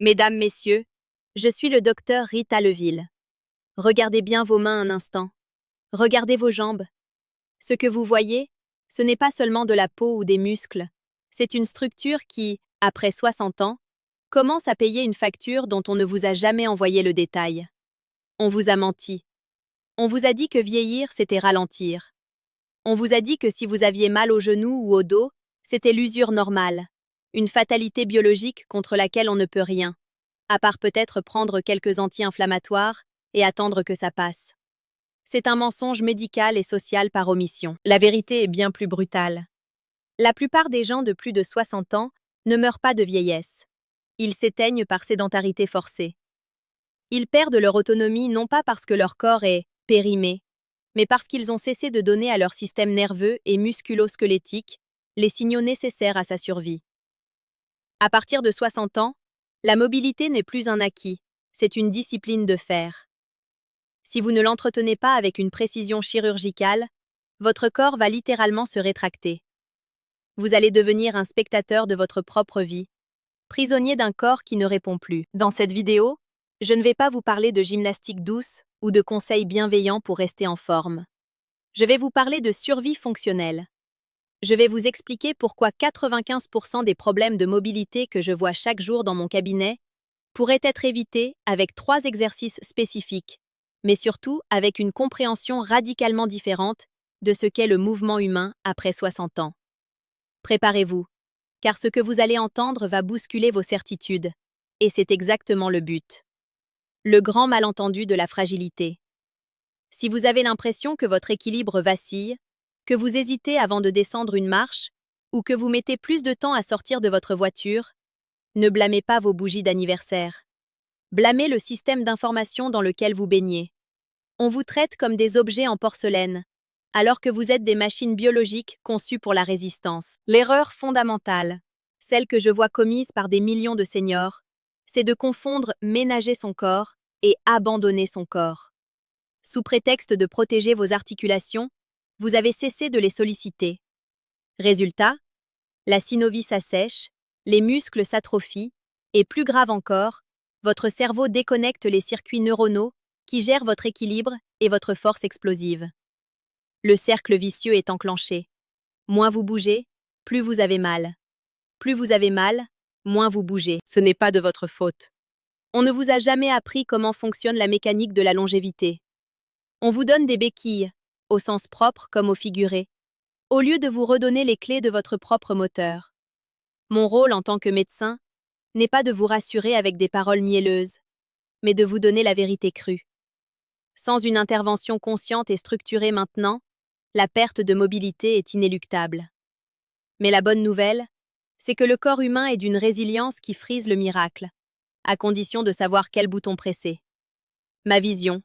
Mesdames, Messieurs, je suis le docteur Rita Leville. Regardez bien vos mains un instant. Regardez vos jambes. Ce que vous voyez, ce n'est pas seulement de la peau ou des muscles. C'est une structure qui, après 60 ans, commence à payer une facture dont on ne vous a jamais envoyé le détail. On vous a menti. On vous a dit que vieillir, c'était ralentir. On vous a dit que si vous aviez mal au genou ou au dos, c'était l'usure normale, une fatalité biologique contre laquelle on ne peut rien, à part peut-être prendre quelques anti-inflammatoires et attendre que ça passe. C'est un mensonge médical et social par omission. La vérité est bien plus brutale. La plupart des gens de plus de 60 ans ne meurent pas de vieillesse. Ils s'éteignent par sédentarité forcée. Ils perdent leur autonomie non pas parce que leur corps est périmé, mais parce qu'ils ont cessé de donner à leur système nerveux et musculo-squelettique les signaux nécessaires à sa survie. À partir de 60 ans, la mobilité n'est plus un acquis, c'est une discipline de fer. Si vous ne l'entretenez pas avec une précision chirurgicale, votre corps va littéralement se rétracter. Vous allez devenir un spectateur de votre propre vie, prisonnier d'un corps qui ne répond plus. Dans cette vidéo, je ne vais pas vous parler de gymnastique douce ou de conseils bienveillants pour rester en forme. Je vais vous parler de survie fonctionnelle. Je vais vous expliquer pourquoi 95% des problèmes de mobilité que je vois chaque jour dans mon cabinet pourraient être évités avec 3 exercices spécifiques, mais surtout avec une compréhension radicalement différente de ce qu'est le mouvement humain après 60 ans. Préparez-vous, car ce que vous allez entendre va bousculer vos certitudes, et c'est exactement le but. Le grand malentendu de la fragilité. Si vous avez l'impression que votre équilibre vacille, que vous hésitez avant de descendre une marche, ou que vous mettez plus de temps à sortir de votre voiture, ne blâmez pas vos bougies d'anniversaire. Blâmez le système d'information dans lequel vous baignez. On vous traite comme des objets en porcelaine, alors que vous êtes des machines biologiques conçues pour la résistance. L'erreur fondamentale, celle que je vois commise par des millions de seniors, c'est de confondre ménager son corps et abandonner son corps. Sous prétexte de protéger vos articulations, vous avez cessé de les solliciter. Résultat, la synovie s'assèche, les muscles s'atrophient, et plus grave encore, votre cerveau déconnecte les circuits neuronaux qui gèrent votre équilibre et votre force explosive. Le cercle vicieux est enclenché. Moins vous bougez, plus vous avez mal. Plus vous avez mal, moins vous bougez. Ce n'est pas de votre faute. On ne vous a jamais appris comment fonctionne la mécanique de la longévité. On vous donne des béquilles, au sens propre comme au figuré, au lieu de vous redonner les clés de votre propre moteur. Mon rôle en tant que médecin n'est pas de vous rassurer avec des paroles mielleuses, mais de vous donner la vérité crue. Sans une intervention consciente et structurée maintenant, la perte de mobilité est inéluctable. Mais la bonne nouvelle, c'est que le corps humain est d'une résilience qui frise le miracle, à condition de savoir quel bouton presser. Ma vision,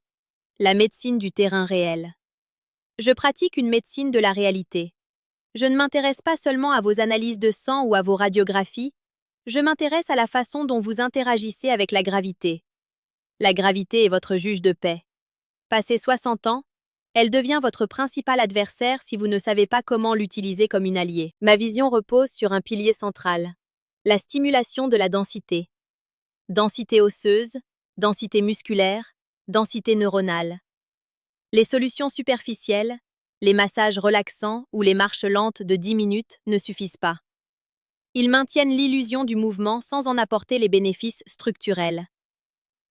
la médecine du terrain réel. Je pratique une médecine de la réalité. Je ne m'intéresse pas seulement à vos analyses de sang ou à vos radiographies, je m'intéresse à la façon dont vous interagissez avec la gravité. La gravité est votre juge de paix. Passé 60 ans, elle devient votre principal adversaire si vous ne savez pas comment l'utiliser comme une alliée. Ma vision repose sur un pilier central, la stimulation de la densité. Densité osseuse, densité musculaire, densité neuronale. Les solutions superficielles, les massages relaxants ou les marches lentes de 10 minutes ne suffisent pas. Ils maintiennent l'illusion du mouvement sans en apporter les bénéfices structurels.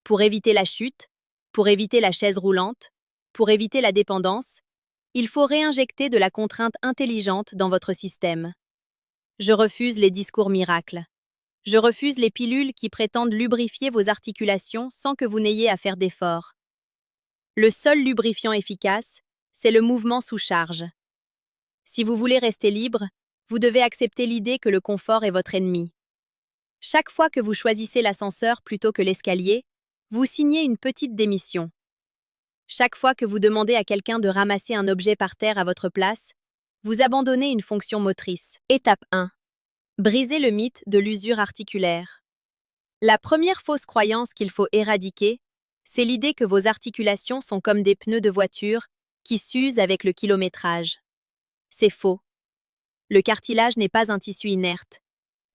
Pour éviter la chute, pour éviter la chaise roulante, pour éviter la dépendance, il faut réinjecter de la contrainte intelligente dans votre système. Je refuse les discours miracles. Je refuse les pilules qui prétendent lubrifier vos articulations sans que vous n'ayez à faire d'efforts. Le seul lubrifiant efficace, c'est le mouvement sous charge. Si vous voulez rester libre, vous devez accepter l'idée que le confort est votre ennemi. Chaque fois que vous choisissez l'ascenseur plutôt que l'escalier, vous signez une petite démission. Chaque fois que vous demandez à quelqu'un de ramasser un objet par terre à votre place, vous abandonnez une fonction motrice. Étape 1. Brisez le mythe de l'usure articulaire. La première fausse croyance qu'il faut éradiquer, c'est l'idée que vos articulations sont comme des pneus de voiture qui s'usent avec le kilométrage. C'est faux. Le cartilage n'est pas un tissu inerte.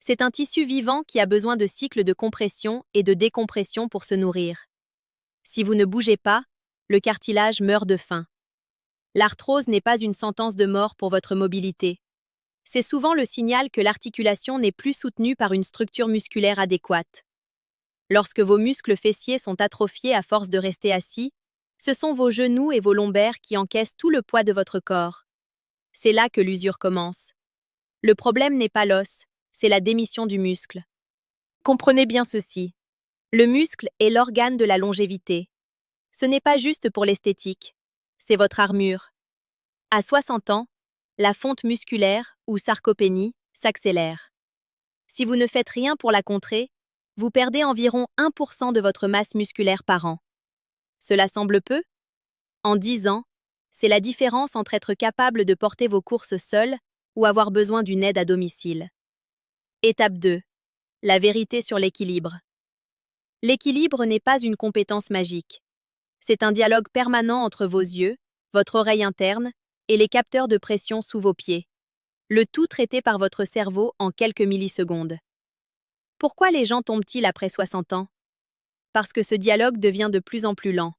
C'est un tissu vivant qui a besoin de cycles de compression et de décompression pour se nourrir. Si vous ne bougez pas, le cartilage meurt de faim. L'arthrose n'est pas une sentence de mort pour votre mobilité. C'est souvent le signal que l'articulation n'est plus soutenue par une structure musculaire adéquate. Lorsque vos muscles fessiers sont atrophiés à force de rester assis, ce sont vos genoux et vos lombaires qui encaissent tout le poids de votre corps. C'est là que l'usure commence. Le problème n'est pas l'os, c'est la démission du muscle. Comprenez bien ceci. Le muscle est l'organe de la longévité. Ce n'est pas juste pour l'esthétique, c'est votre armure. À 60 ans, la fonte musculaire, ou sarcopénie, s'accélère. Si vous ne faites rien pour la contrer, vous perdez environ 1% de votre masse musculaire par an. Cela semble peu? En 10 ans, c'est la différence entre être capable de porter vos courses seul ou avoir besoin d'une aide à domicile. Étape 2. La vérité sur l'équilibre. L'équilibre n'est pas une compétence magique. C'est un dialogue permanent entre vos yeux, votre oreille interne et les capteurs de pression sous vos pieds. Le tout traité par votre cerveau en quelques millisecondes. Pourquoi les gens tombent-ils après 60 ans? Parce que ce dialogue devient de plus en plus lent.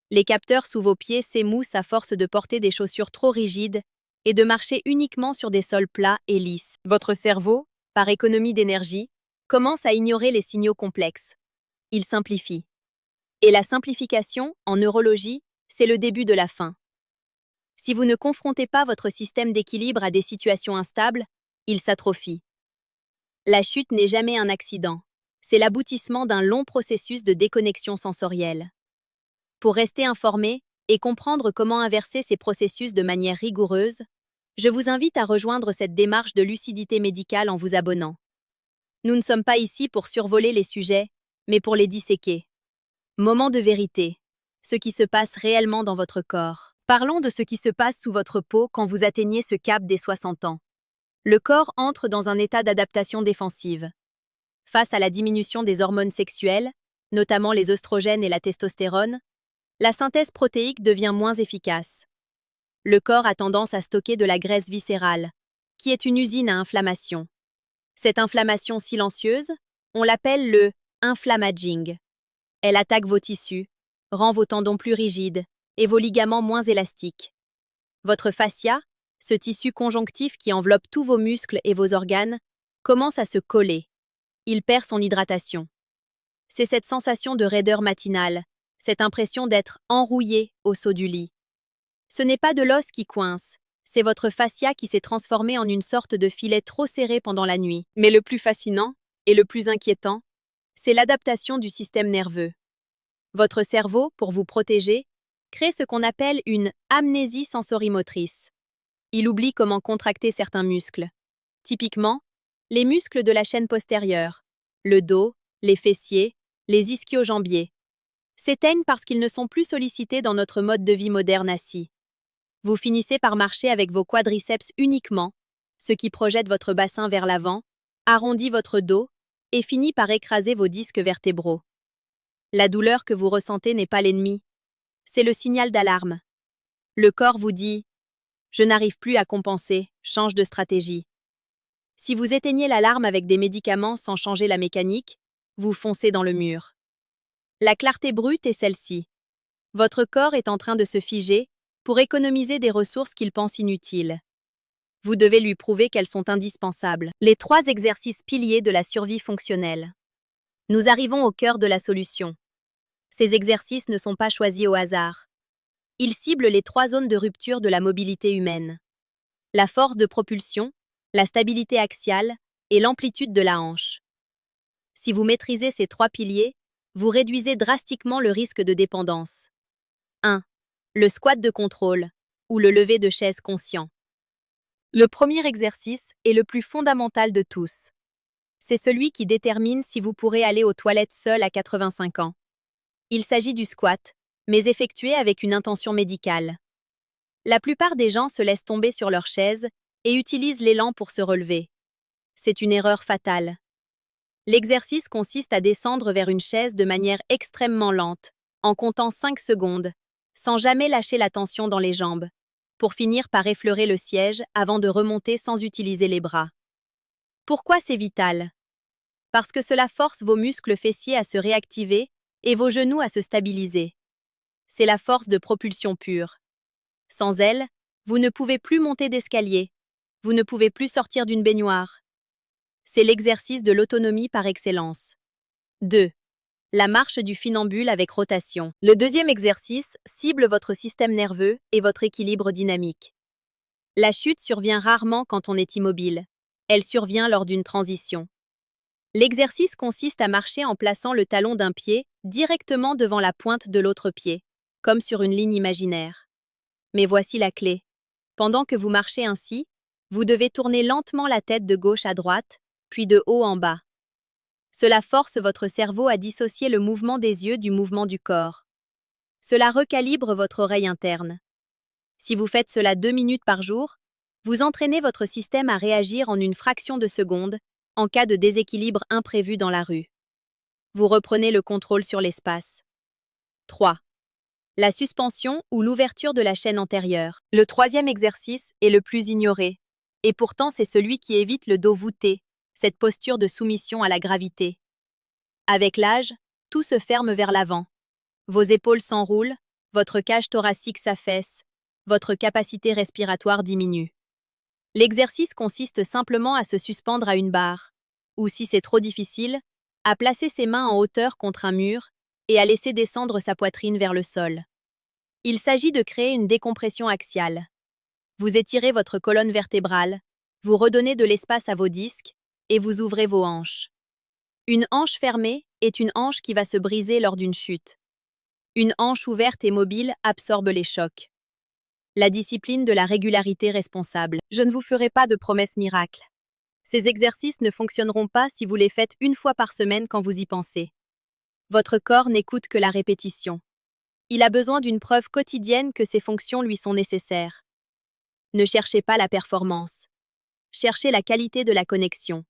Les capteurs sous vos pieds s'émoussent à force de porter des chaussures trop rigides et de marcher uniquement sur des sols plats et lisses. Votre cerveau, par économie d'énergie, commence à ignorer les signaux complexes. Il simplifie. Et la simplification, en neurologie, c'est le début de la fin. Si vous ne confrontez pas votre système d'équilibre à des situations instables, il s'atrophie. La chute n'est jamais un accident. C'est l'aboutissement d'un long processus de déconnexion sensorielle. Pour rester informé et comprendre comment inverser ces processus de manière rigoureuse, je vous invite à rejoindre cette démarche de lucidité médicale en vous abonnant. Nous ne sommes pas ici pour survoler les sujets, mais pour les disséquer. Moment de vérité. Ce qui se passe réellement dans votre corps. Parlons de ce qui se passe sous votre peau quand vous atteignez ce cap des 60 ans. Le corps entre dans un état d'adaptation défensive. Face à la diminution des hormones sexuelles, notamment les œstrogènes et la testostérone, la synthèse protéique devient moins efficace. Le corps a tendance à stocker de la graisse viscérale, qui est une usine à inflammation. Cette inflammation silencieuse, on l'appelle le inflammaging. Elle attaque vos tissus, rend vos tendons plus rigides et vos ligaments moins élastiques. Votre fascia, ce tissu conjonctif qui enveloppe tous vos muscles et vos organes, commence à se coller. Il perd son hydratation. C'est cette sensation de raideur matinale, cette impression d'être enrouillé au saut du lit. Ce n'est pas de l'os qui coince, c'est votre fascia qui s'est transformé en une sorte de filet trop serré pendant la nuit. Mais le plus fascinant, et le plus inquiétant, c'est l'adaptation du système nerveux. Votre cerveau, pour vous protéger, crée ce qu'on appelle une amnésie sensorimotrice. Il oublie comment contracter certains muscles. Typiquement, les muscles de la chaîne postérieure, le dos, les fessiers, les ischio-jambiers, s'éteignent parce qu'ils ne sont plus sollicités dans notre mode de vie moderne assis. Vous finissez par marcher avec vos quadriceps uniquement, ce qui projette votre bassin vers l'avant, arrondit votre dos et finit par écraser vos disques vertébraux. La douleur que vous ressentez n'est pas l'ennemi, c'est le signal d'alarme. Le corps vous dit « Je n'arrive plus à compenser, change de stratégie ». Si vous éteignez l'alarme avec des médicaments sans changer la mécanique, vous foncez dans le mur. La clarté brute est celle-ci. Votre corps est en train de se figer pour économiser des ressources qu'il pense inutiles. Vous devez lui prouver qu'elles sont indispensables. Les 3 exercices piliers de la survie fonctionnelle. Nous arrivons au cœur de la solution. Ces exercices ne sont pas choisis au hasard. Ils ciblent les 3 zones de rupture de la mobilité humaine. La force de propulsion, la stabilité axiale et l'amplitude de la hanche. Si vous maîtrisez ces 3 piliers, vous réduisez drastiquement le risque de dépendance. 1. Le squat de contrôle, ou le lever de chaise conscient. Le premier exercice est le plus fondamental de tous. C'est celui qui détermine si vous pourrez aller aux toilettes seul à 85 ans. Il s'agit du squat, mais effectué avec une intention médicale. La plupart des gens se laissent tomber sur leur chaise et utilisent l'élan pour se relever. C'est une erreur fatale. L'exercice consiste à descendre vers une chaise de manière extrêmement lente, en comptant 5 secondes, sans jamais lâcher la tension dans les jambes, pour finir par effleurer le siège avant de remonter sans utiliser les bras. Pourquoi c'est vital? Parce que cela force vos muscles fessiers à se réactiver et vos genoux à se stabiliser. C'est la force de propulsion pure. Sans elle, vous ne pouvez plus monter d'escalier, vous ne pouvez plus sortir d'une baignoire. C'est l'exercice de l'autonomie par excellence. 2. La marche du funambule avec rotation. Le deuxième exercice cible votre système nerveux et votre équilibre dynamique. La chute survient rarement quand on est immobile. Elle survient lors d'une transition. L'exercice consiste à marcher en plaçant le talon d'un pied directement devant la pointe de l'autre pied, comme sur une ligne imaginaire. Mais voici la clé. Pendant que vous marchez ainsi, vous devez tourner lentement la tête de gauche à droite, puis de haut en bas. Cela force votre cerveau à dissocier le mouvement des yeux du mouvement du corps. Cela recalibre votre oreille interne. Si vous faites cela 2 minutes par jour, vous entraînez votre système à réagir en une fraction de seconde en cas de déséquilibre imprévu dans la rue. Vous reprenez le contrôle sur l'espace. 3. La suspension ou l'ouverture de la chaîne antérieure. Le troisième exercice est le plus ignoré, et pourtant c'est celui qui évite le dos voûté, cette posture de soumission à la gravité. Avec l'âge, tout se ferme vers l'avant. Vos épaules s'enroulent, votre cage thoracique s'affaisse, votre capacité respiratoire diminue. L'exercice consiste simplement à se suspendre à une barre, ou si c'est trop difficile, à placer ses mains en hauteur contre un mur et à laisser descendre sa poitrine vers le sol. Il s'agit de créer une décompression axiale. Vous étirez votre colonne vertébrale, vous redonnez de l'espace à vos disques et vous ouvrez vos hanches. Une hanche fermée est une hanche qui va se briser lors d'une chute. Une hanche ouverte et mobile absorbe les chocs. La discipline de la régularité responsable. Je ne vous ferai pas de promesses miracles. Ces exercices ne fonctionneront pas si vous les faites une fois par semaine quand vous y pensez. Votre corps n'écoute que la répétition. Il a besoin d'une preuve quotidienne que ces fonctions lui sont nécessaires. Ne cherchez pas la performance. Cherchez la qualité de la connexion.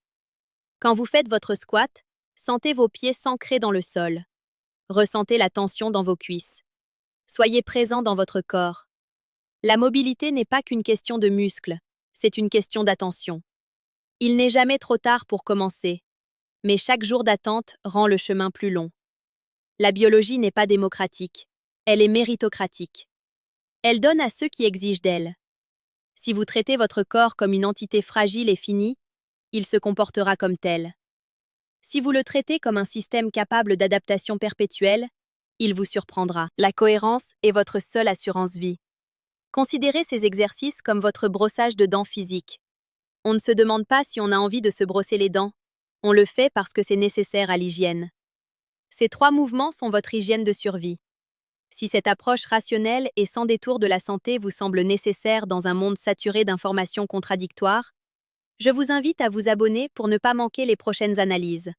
Quand vous faites votre squat, sentez vos pieds s'ancrer dans le sol. Ressentez la tension dans vos cuisses. Soyez présent dans votre corps. La mobilité n'est pas qu'une question de muscles, c'est une question d'attention. Il n'est jamais trop tard pour commencer, mais chaque jour d'attente rend le chemin plus long. La biologie n'est pas démocratique, elle est méritocratique. Elle donne à ceux qui exigent d'elle. Si vous traitez votre corps comme une entité fragile et finie, il se comportera comme tel. Si vous le traitez comme un système capable d'adaptation perpétuelle, il vous surprendra. La cohérence est votre seule assurance vie. Considérez ces exercices comme votre brossage de dents physique. On ne se demande pas si on a envie de se brosser les dents. On le fait parce que c'est nécessaire à l'hygiène. Ces 3 mouvements sont votre hygiène de survie. Si cette approche rationnelle et sans détour de la santé vous semble nécessaire dans un monde saturé d'informations contradictoires, je vous invite à vous abonner pour ne pas manquer les prochaines analyses.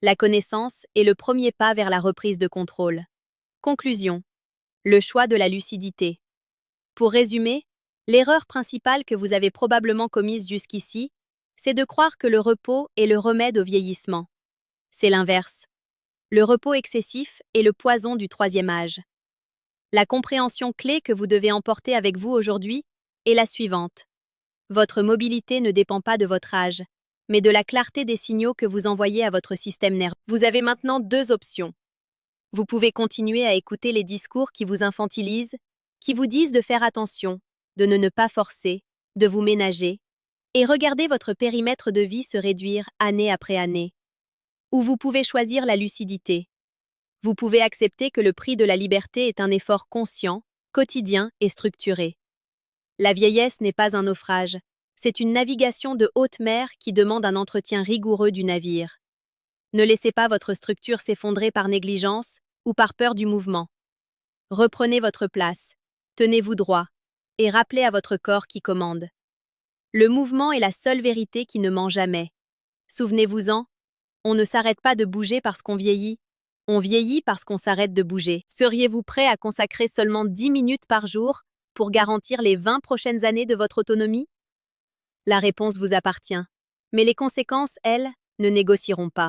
La connaissance est le premier pas vers la reprise de contrôle. Conclusion. Le choix de la lucidité. Pour résumer, l'erreur principale que vous avez probablement commise jusqu'ici, c'est de croire que le repos est le remède au vieillissement. C'est l'inverse. Le repos excessif est le poison du 3e âge. La compréhension clé que vous devez emporter avec vous aujourd'hui est la suivante. Votre mobilité ne dépend pas de votre âge, mais de la clarté des signaux que vous envoyez à votre système nerveux. Vous avez maintenant 2 options. Vous pouvez continuer à écouter les discours qui vous infantilisent, qui vous disent de faire attention, de ne pas forcer, de vous ménager, et regarder votre périmètre de vie se réduire année après année. Ou vous pouvez choisir la lucidité. Vous pouvez accepter que le prix de la liberté est un effort conscient, quotidien et structuré. La vieillesse n'est pas un naufrage, c'est une navigation de haute mer qui demande un entretien rigoureux du navire. Ne laissez pas votre structure s'effondrer par négligence ou par peur du mouvement. Reprenez votre place. Tenez-vous droit, et rappelez à votre corps qui commande. Le mouvement est la seule vérité qui ne ment jamais. Souvenez-vous-en, on ne s'arrête pas de bouger parce qu'on vieillit, on vieillit parce qu'on s'arrête de bouger. Seriez-vous prêt à consacrer seulement 10 minutes par jour pour garantir les 20 prochaines années de votre autonomie? La réponse vous appartient, mais les conséquences, elles, ne négocieront pas.